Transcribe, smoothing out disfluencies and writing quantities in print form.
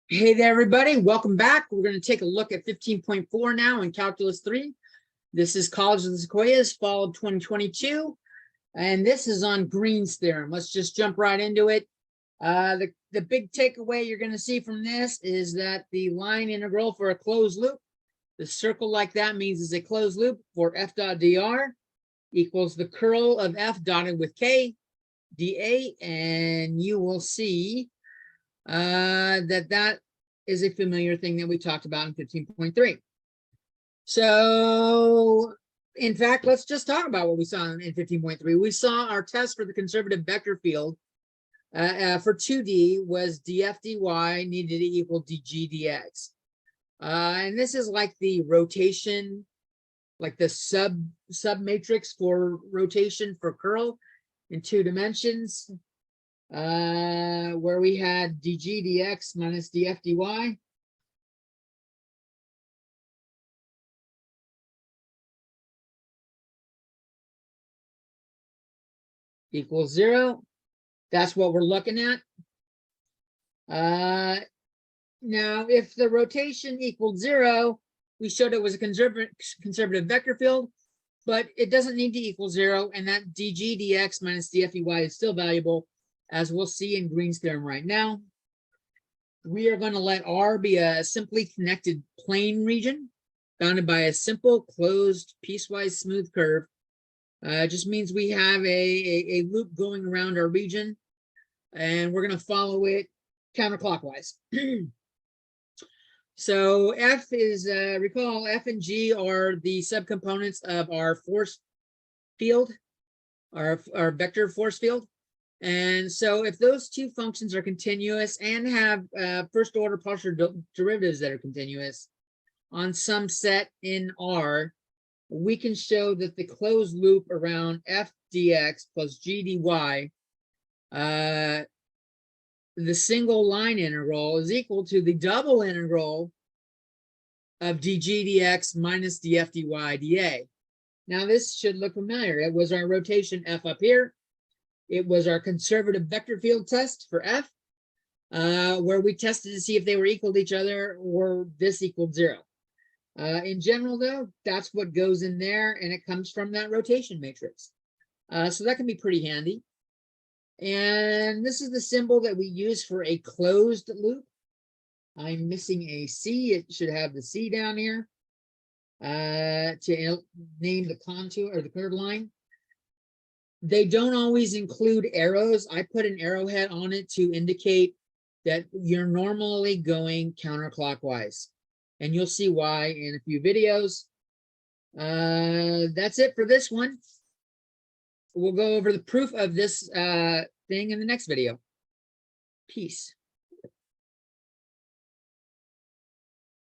Hey there, everybody. Welcome back. We're going to take a look at 15.4 now in Calculus 3. This is College of the Sequoias, Fall of 2022. And this is on Green's theorem. Let's just jump right into it. The big takeaway you're going to see from this is that the line integral for a closed loop, the circle like that means it's a closed loop for f dot dr equals the curl of f dotted with k dA. And you will see that is a familiar thing that we talked about in 15.3. So, in fact, let's just talk about what we saw in 15.3. We saw our test for the conservative vector field for 2D was df dy needed to equal dg dx. And this is like the rotation, like the sub matrix for rotation for curl in 2 dimensions. Where we had dg dx minus df dy. Equals 0. That's what we're looking at. Now, if the rotation equaled 0, we showed it was a conservative vector field, but it doesn't need to equal 0, and that dg dx minus df dy is still valuable, as we'll see in Green's theorem right now. We are going to let R be a simply connected plane region bounded by a simple closed piecewise smooth curve. It just means we have a loop going around our region, and we're going to follow it counterclockwise. So F is, recall F and G are the subcomponents of our force field, our vector force field. And so if those two functions are continuous and have first order partial derivatives that are continuous on some set in R, we can show that the closed loop around f dx plus g dy, the single line integral is equal to the double integral of dg dx minus df dy dA. Now this should look familiar. It was our rotation f up here. It was our conservative vector field test for f, where we tested to see if they were equal to each other or this equaled 0. In general, though, that's what goes in there, and it comes from that rotation matrix. So that can be pretty handy. And this is the symbol that we use for a closed loop. I'm missing a C. It should have the C down here to name the contour or the curved line. They don't always include arrows. I put an arrowhead on it to indicate that you're normally going counterclockwise. And you'll see why in a few videos. That's it for this one. We'll go over the proof of this thing in the next video. Peace.